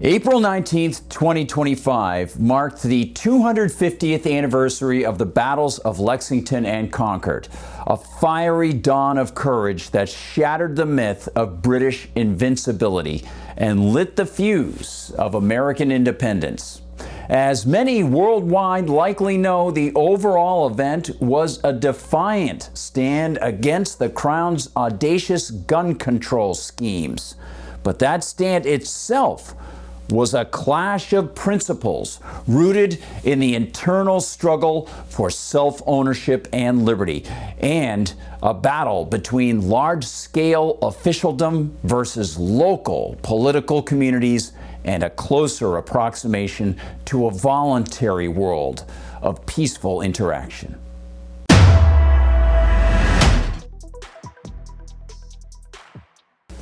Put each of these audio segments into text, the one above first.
April 19th, 2025 marked the 250th anniversary of the battles of Lexington and Concord, a fiery dawn of courage that shattered the myth of British invincibility and lit the fuse of American independence. As many worldwide likely know, the overall event was a defiant stand against the Crown's audacious gun control schemes. But that stand itself was a clash of principles rooted in the internal struggle for self-ownership and liberty, and a battle between large-scale officialdom versus local political communities and a closer approximation to a voluntary world of peaceful interaction.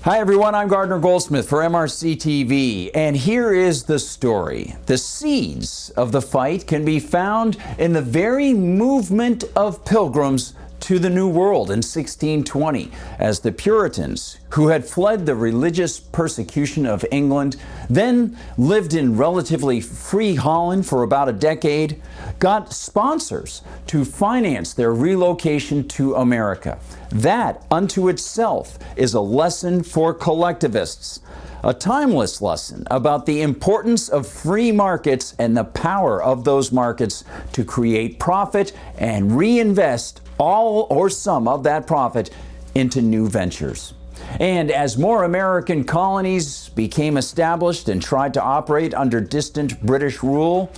Hi everyone, I'm Gardner Goldsmith for MRC-TV, and here is the story. The seeds of the fight can be found in the very movement of pilgrims to the New World in 1620, as the Puritans, who had fled the religious persecution of England, then lived in relatively free Holland for about a decade, got sponsors to finance their relocation to America. That, unto itself, is a lesson for collectivists, a timeless lesson about the importance of free markets and the power of those markets to create profit and reinvest all or some of that profit into new ventures. And as more American colonies became established and tried to operate under distant British rule,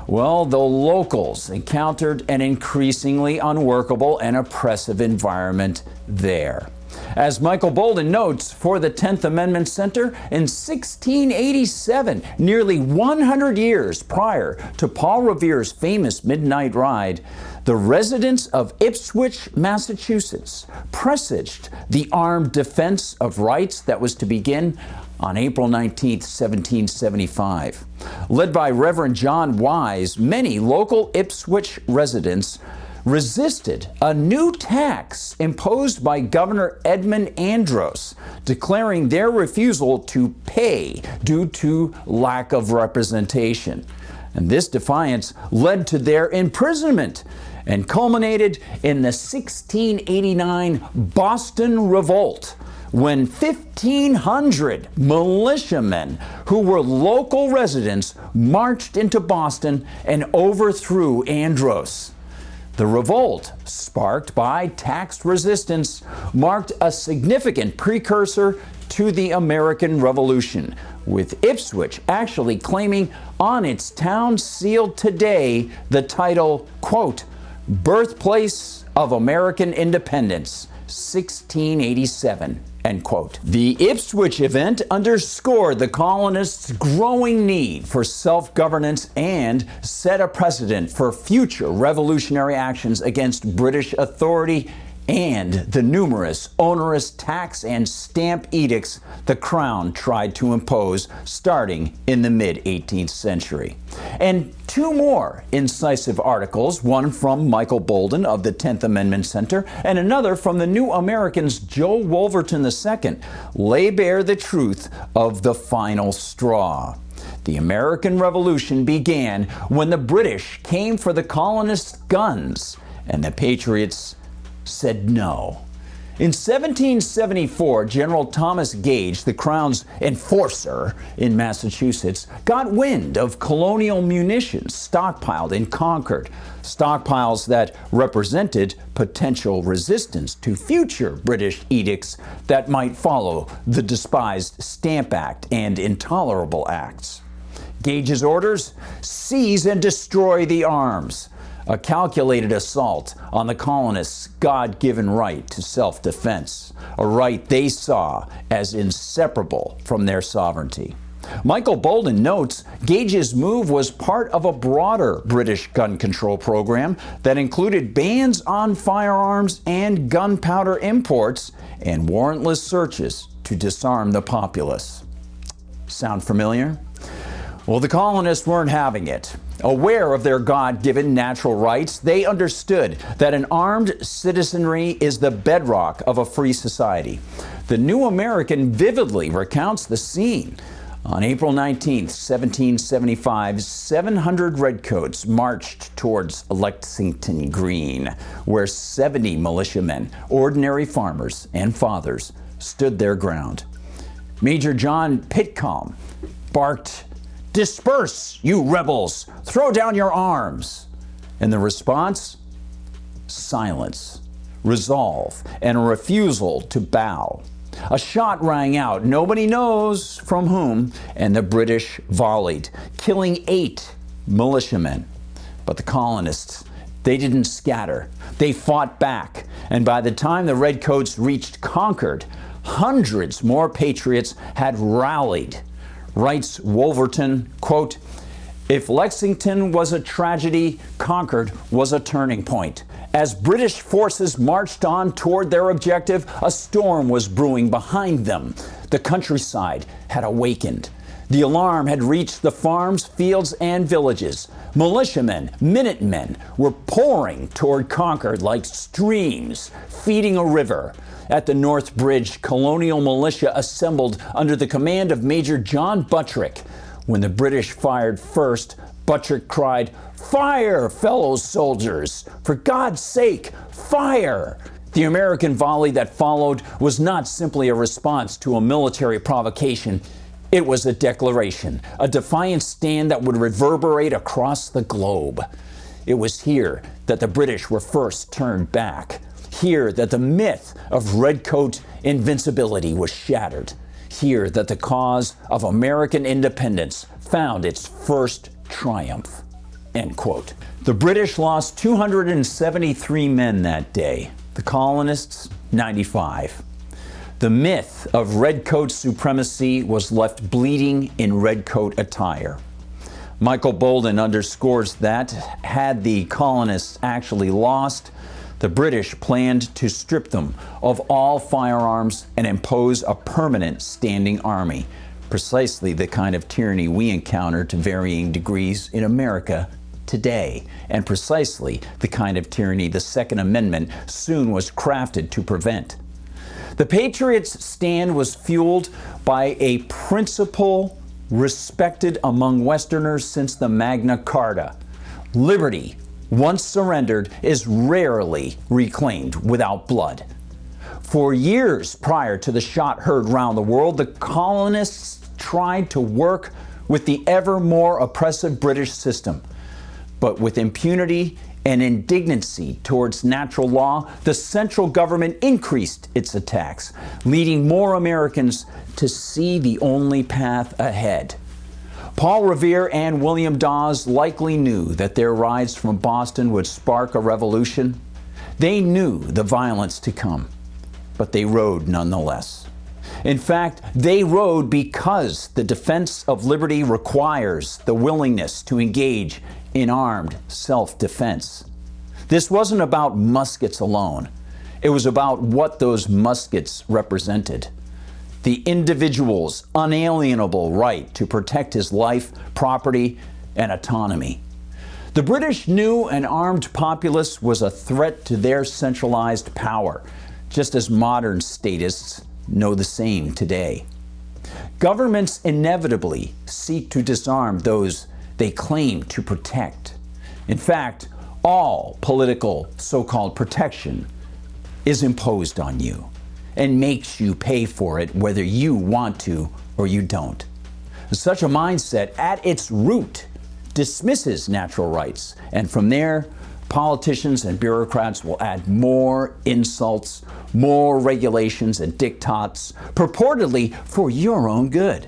well, the locals encountered an increasingly unworkable and oppressive environment there. As Michael Bolden notes for the 10th Amendment Center, in 1687, nearly 100 years prior to Paul Revere's famous midnight ride, the residents of Ipswich, Massachusetts, presaged the armed defense of rights that was to begin on April 19, 1775. Led by Reverend John Wise, many local Ipswich residents resisted a new tax imposed by Governor Edmund Andros, declaring their refusal to pay due to lack of representation. And this defiance led to their imprisonment and culminated in the 1689 Boston Revolt, when 1,500 militiamen who were local residents marched into Boston and overthrew Andros. The revolt, sparked by tax resistance, marked a significant precursor to the American Revolution, with Ipswich actually claiming on its town seal today the title, quote, "Birthplace of American Independence, 1687." End quote. The Ipswich event underscored the colonists' growing need for self-governance and set a precedent for future revolutionary actions against British authority and the numerous onerous tax and stamp edicts the Crown tried to impose starting in the mid-18th century. And two more incisive articles, one from Michael Bolden of the 10th Amendment Center and another from the New American's Joe Wolverton II, lay bare the truth of the final straw. The American Revolution began when the British came for the colonists' guns and the Patriots said no. In 1774, General Thomas Gage, the Crown's enforcer in Massachusetts, got wind of colonial munitions stockpiled in Concord, stockpiles that represented potential resistance to future British edicts that might follow the despised Stamp Act and Intolerable Acts. Gage's orders: seize and destroy the arms. A calculated assault on the colonists' God-given right to self-defense, a right they saw as inseparable from their sovereignty. Michael Bolden notes Gage's move was part of a broader British gun control program that included bans on firearms and gunpowder imports and warrantless searches to disarm the populace. Sound familiar? Well, the colonists weren't having it. Aware of their God-given natural rights, they understood that an armed citizenry is the bedrock of a free society. The New American vividly recounts the scene. On April 19, 1775, 700 redcoats marched towards Lexington Green, where 70 militiamen, ordinary farmers and fathers, stood their ground. Major John Pitcomb barked, "Disperse, you rebels! Throw down your arms!" And the response? Silence, resolve, and a refusal to bow. A shot rang out, nobody knows from whom, and the British volleyed, killing 8 militiamen. But the colonists, they didn't scatter. They fought back, and by the time the redcoats reached Concord, hundreds more patriots had rallied. Writes Wolverton, quote, "If Lexington was a tragedy, Concord was a turning point. As British forces marched on toward their objective, a storm was brewing behind them. The countryside had awakened. The alarm had reached the farms, fields, and villages. Militiamen, minutemen were pouring toward Concord like streams feeding a river. At the North Bridge, colonial militia assembled under the command of Major John Buttrick. When the British fired first, Buttrick cried, 'Fire, fellow soldiers! For God's sake, fire!' The American volley that followed was not simply a response to a military provocation. It was a declaration, a defiant stand that would reverberate across the globe. It was here that the British were first turned back. Here that the myth of redcoat invincibility was shattered. Here that the cause of American independence found its first triumph." End quote. The British lost 273 men that day. The colonists, 95. The myth of redcoat supremacy was left bleeding in redcoat attire. Michael Bolden underscores that, had the colonists actually lost, the British planned to strip them of all firearms and impose a permanent standing army, precisely the kind of tyranny we encounter to varying degrees in America today, and precisely the kind of tyranny the Second Amendment soon was crafted to prevent. The Patriots' stand was fueled by a principle respected among Westerners since the Magna Carta. Liberty, once surrendered, is rarely reclaimed without blood. For years prior to the shot heard round the world, the colonists tried to work with the ever more oppressive British system. But with impunity and indignancy towards natural law, the central government increased its attacks, leading more Americans to see the only path ahead. Paul Revere and William Dawes likely knew that their rides from Boston would spark a revolution. They knew the violence to come, but they rode nonetheless. In fact, they rode because the defense of liberty requires the willingness to engage in armed self-defense. This wasn't about muskets alone. It was about what those muskets represented. The individual's unalienable right to protect his life, property, and autonomy. The British knew an armed populace was a threat to their centralized power, just as modern statists know the same today. Governments inevitably seek to disarm those they claim to protect. In fact, all political so-called protection is imposed on you and makes you pay for it whether you want to or you don't. Such a mindset at its root dismisses natural rights, and from there, politicians and bureaucrats will add more insults, more regulations and diktats, purportedly for your own good.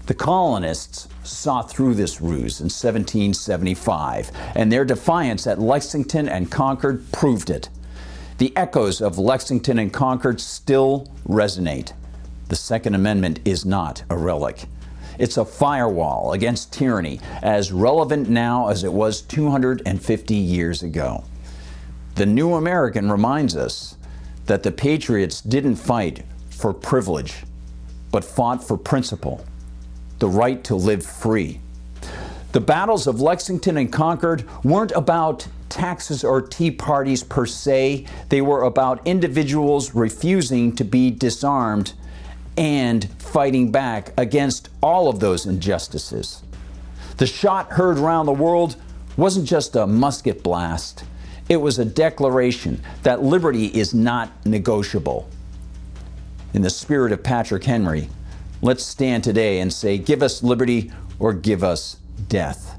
The colonists saw through this ruse in 1775, and their defiance at Lexington and Concord proved it. The echoes of Lexington and Concord still resonate. The Second Amendment is not a relic. It's a firewall against tyranny, as relevant now as it was 250 years ago. The New American reminds us that the Patriots didn't fight for privilege, but fought for principle, the right to live free. The battles of Lexington and Concord weren't about taxes or tea parties per se. They were about individuals refusing to be disarmed and fighting back against all of those injustices. The shot heard around the world wasn't just a musket blast. It was a declaration that liberty is not negotiable. In the spirit of Patrick Henry, let's stand today and say, give us liberty or give us death.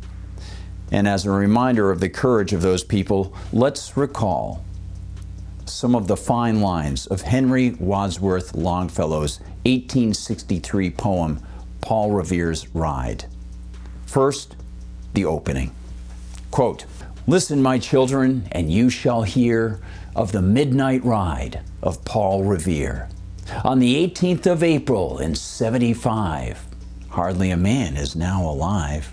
And as a reminder of the courage of those people, let's recall some of the fine lines of Henry Wadsworth Longfellow's 1863 poem, Paul Revere's Ride. First, the opening. Quote, "Listen, my children, and you shall hear of the midnight ride of Paul Revere. On the 18th of April in 75, hardly a man is now alive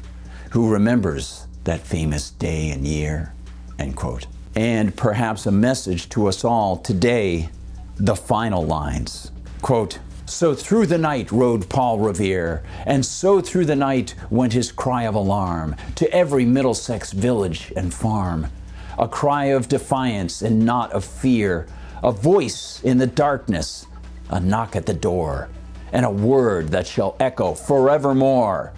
who remembers that famous day and year," end quote. And perhaps a message to us all today, the final lines. Quote, "So through the night rode Paul Revere, and so through the night went his cry of alarm to every Middlesex village and farm. A cry of defiance and not of fear, a voice in the darkness, a knock at the door, and a word that shall echo forevermore.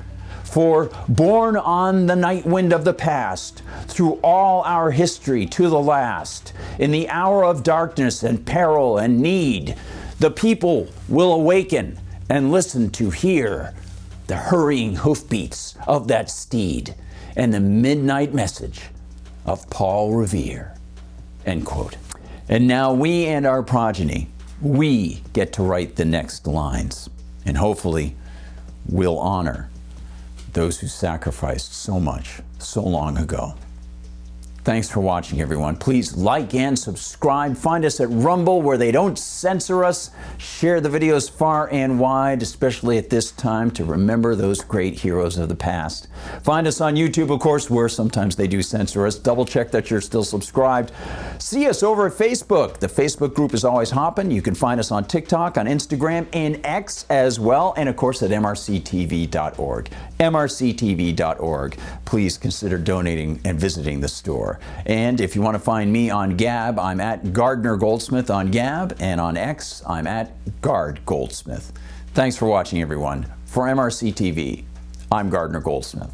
For borne on the night wind of the past, through all our history to the last, in the hour of darkness and peril and need, the people will awaken and listen to hear the hurrying hoofbeats of that steed and the midnight message of Paul Revere," end quote. And now we and our progeny, we get to write the next lines, and hopefully we'll honor those who sacrificed so much so long ago. Thanks for watching, everyone. Please like and subscribe. Find us at Rumble, where they don't censor us. Share the videos far and wide, especially at this time, to remember those great heroes of the past. Find us on YouTube, of course, where sometimes they do censor us. Double check that you're still subscribed. See us over at Facebook. The Facebook group is always hopping. You can find us on TikTok, on Instagram, and X as well, and of course at MRCTV.org. MRCTV.org. Please consider donating and visiting the store. And if you want to find me on Gab, I'm at Gardner Goldsmith on Gab, and on X, I'm at Gard Goldsmith. Thanks for watching, everyone. For MRC TV, I'm Gardner Goldsmith.